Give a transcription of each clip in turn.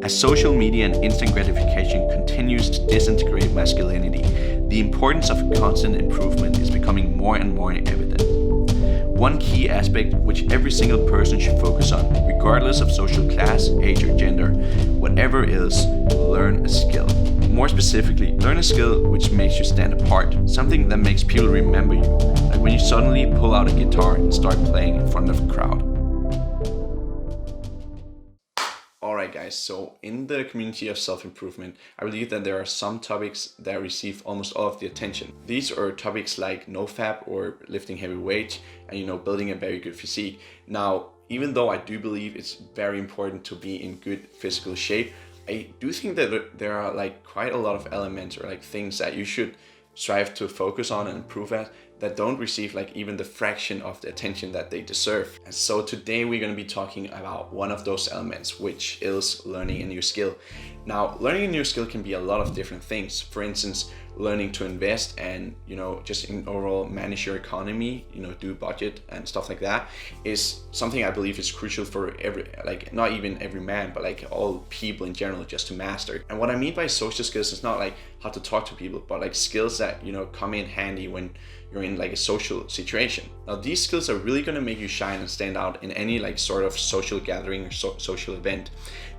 As social media and instant gratification continues to disintegrate masculinity, the importance of constant improvement is becoming more and more evident. One key aspect which every single person should focus on, regardless of social class, age or gender, whatever it is, learn a skill. More specifically, learn a skill which makes you stand apart, something that makes people remember you, like when you suddenly pull out a guitar and start playing in front of a crowd. Alright guys, so in the community of self-improvement, I believe that there are some topics that receive almost all of the attention. These are topics like nofap or lifting heavy weights and building a very good physique. Now, even though I do believe it's very important to be in good physical shape, I do think that there are like quite a lot of elements or like things that you should strive to focus on and improve at that don't receive like even the fraction of the attention that they deserve. And so today we're going to be talking about one of those elements, which is learning a new skill. Now, learning a new skill can be a lot of different things. For instance, learning to invest and just in overall manage your economy, do budget and stuff like that is something I believe is crucial for not even every man, but like all people in general just to master. And what I mean by social skills is not like how to talk to people, but like skills that come in handy when you're in like a social situation. Now, these skills are really going to make you shine and stand out in any like sort of social gathering or social event.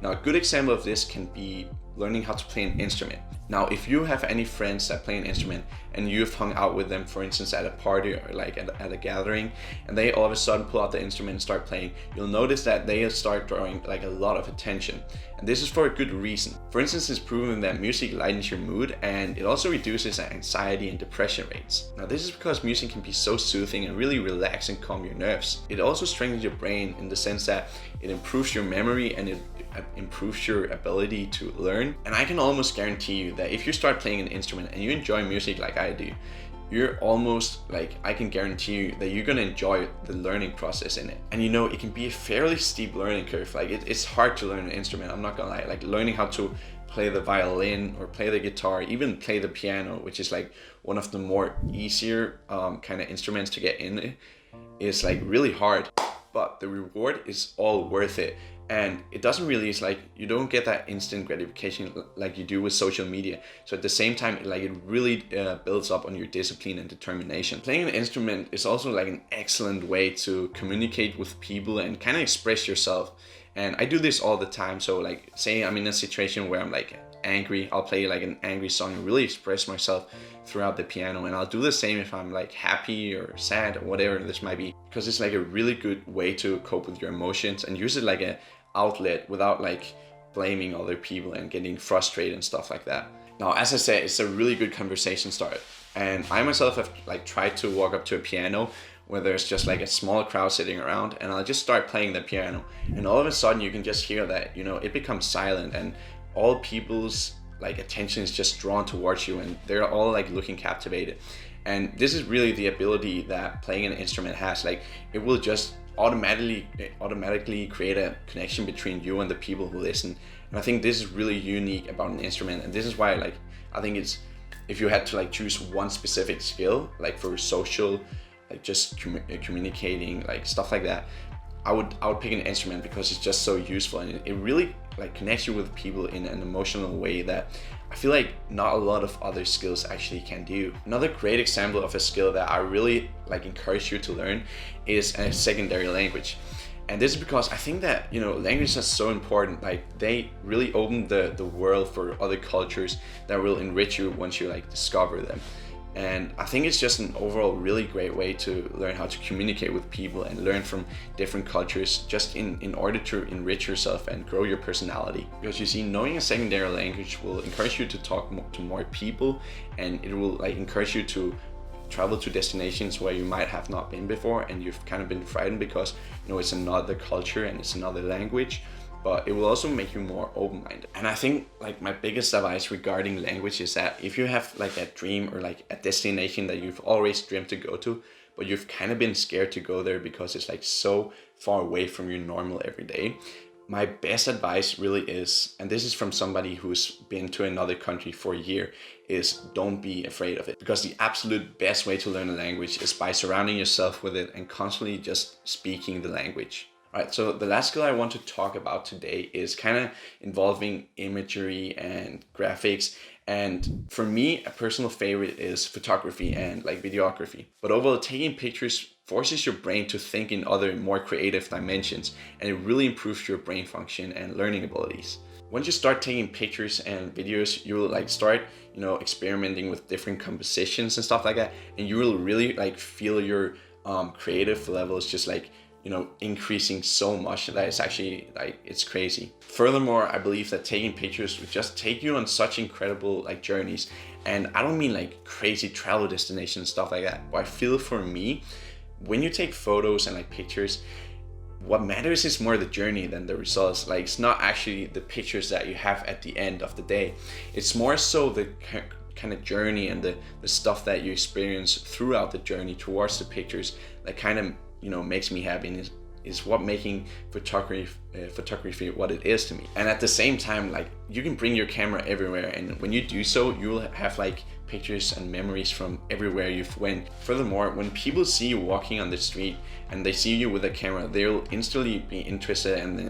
Now, a good example of this can be learning how to play an instrument. Now, if you have any friends that play an instrument and you've hung out with them, for instance, at a party or like at a gathering, and they all of a sudden pull out the instrument and start playing, you'll notice that they start drawing like a lot of attention. And this is for a good reason. For instance, it's proven that music lightens your mood and it also reduces anxiety and depression rates. Now, this is because music can be so soothing and really relax and calm your nerves. It also strengthens your brain in the sense that it improves your memory and it improves your ability to learn. And I can almost guarantee you that if you start playing an instrument and you enjoy music like I do, you're almost like, I can guarantee you that you're gonna enjoy the learning process in it. And it can be a fairly steep learning curve. Like it's hard to learn an instrument, I'm not gonna lie. Like learning how to play the violin or play the guitar, even play the piano, which is like one of the more easier kind of instruments to get in, is like really hard. But the reward is all worth it. And it doesn't really, it's like you don't get that instant gratification like you do with social media. So at the same time, it really builds up on your discipline and determination. Playing an instrument is also like an excellent way to communicate with people and kind of express yourself. And I do this all the time. So like say I'm in a situation where I'm like angry, I'll play like an angry song and really express myself throughout the piano. And I'll do the same if I'm like happy or sad or whatever this might be, because it's like a really good way to cope with your emotions and use it like a outlet without like blaming other people and getting frustrated and stuff like that. Now, as I said, it's a really good conversation starter. And I myself have like tried to walk up to a piano where there's just like a small crowd sitting around, and I'll just start playing the piano. And all of a sudden you can just hear that, it becomes silent and all people's like attention is just drawn towards you and they're all like looking captivated. And this is really the ability that playing an instrument has. Like it will just automatically create a connection between you and the people who listen. And I think this is really unique about an instrument. And this is why like I think it's, if you had to like choose one specific skill like for social, like just communicating, like stuff like that, I would pick an instrument because it's just so useful and it really like connects you with people in an emotional way that I feel like not a lot of other skills actually can do. Another great example of a skill that I really like encourage you to learn is a secondary language. And this is because I think that languages are so important. Like they really open the world for other cultures that will enrich you once you like discover them. And I think it's just an overall really great way to learn how to communicate with people and learn from different cultures just in order to enrich yourself and grow your personality. Because you see, knowing a secondary language will encourage you to talk to more people, and it will like encourage you to travel to destinations where you might have not been before and you've kind of been frightened because it's another culture and it's another language. But it will also make you more open-minded. And I think like my biggest advice regarding language is that if you have like a dream or like a destination that you've always dreamt to go to, but you've kind of been scared to go there because it's like so far away from your normal everyday, my best advice really is, and this is from somebody who's been to another country for a year, is don't be afraid of it. Because the absolute best way to learn a language is by surrounding yourself with it and constantly just speaking the language. Alright, so the last skill I want to talk about today is kind of involving imagery and graphics. And for me, a personal favorite is photography and like videography. But overall, taking pictures forces your brain to think in other more creative dimensions, and it really improves your brain function and learning abilities. Once you start taking pictures and videos, you will like start, experimenting with different compositions and stuff like that, and you will really like feel your creative levels just like increasing so much that it's actually like it's crazy. Furthermore, I believe that taking pictures would just take you on such incredible like journeys, and I don't mean like crazy travel destinations and stuff like that, but I feel for me, when you take photos and like pictures, what matters is more the journey than the results. Like, it's not actually the pictures that you have at the end of the day, it's more so the kind of journey and the stuff that you experience throughout the journey towards the pictures that kind of makes me happy, and is what making photography what it is to me. And at the same time, like, you can bring your camera everywhere, and when you do so, you'll have like pictures and memories from everywhere you've went. Furthermore, when people see you walking on the street and they see you with a camera, they'll instantly be interested, and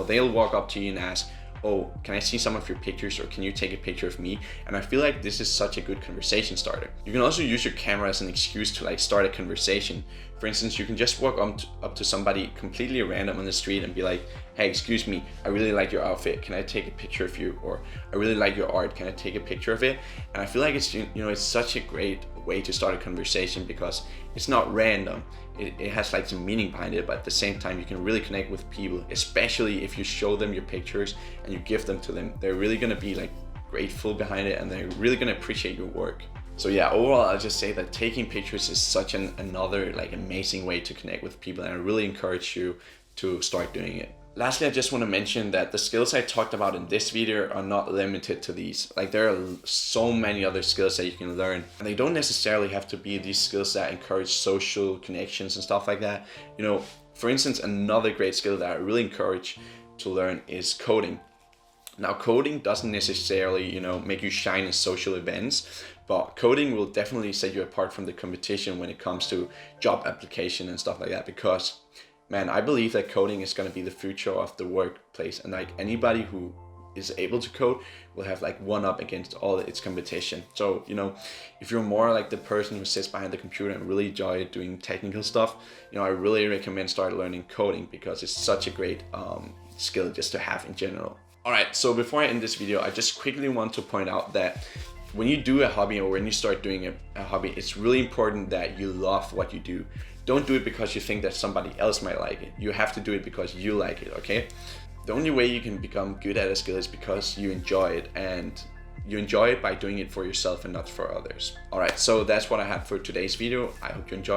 they'll walk up to you and ask, oh, can I see some of your pictures, or can you take a picture of me? And I feel like this is such a good conversation starter. You can also use your camera as an excuse to like start a conversation. For instance, you can just walk up to somebody completely random on the street and be like, hey, excuse me, I really like your outfit, can I take a picture of you? Or I really like your art, can I take a picture of it? And I feel like it's it's such a great way to start a conversation, because it's not random. It has like some meaning behind it, but at the same time you can really connect with people, especially if you show them your pictures and you give them to them. They're really gonna be like grateful behind it, and they're really gonna appreciate your work. So yeah, overall, I'll just say that taking pictures is such another like amazing way to connect with people, and I really encourage you to start doing it. Lastly, I just want to mention that the skills I talked about in this video are not limited to these. Like, there are so many other skills that you can learn, and they don't necessarily have to be these skills that encourage social connections and stuff like that. For instance, another great skill that I really encourage to learn is coding. Now, coding doesn't necessarily, make you shine in social events, but coding will definitely set you apart from the competition when it comes to job application and stuff like that, because man, I believe that coding is going to be the future of the workplace, and like anybody who is able to code will have like one up against all its competition. So, if you're more like the person who sits behind the computer and really enjoy doing technical stuff, I really recommend start learning coding, because it's such a great skill just to have in general. All right, so before I end this video, I just quickly want to point out that when you do a hobby, or when you start doing a hobby, it's really important that you love what you do. Don't do it because you think that somebody else might like it. You have to do it because you like it, okay? The only way you can become good at a skill is because you enjoy it, and you enjoy it by doing it for yourself and not for others. All right, so that's what I have for today's video. I hope you enjoyed.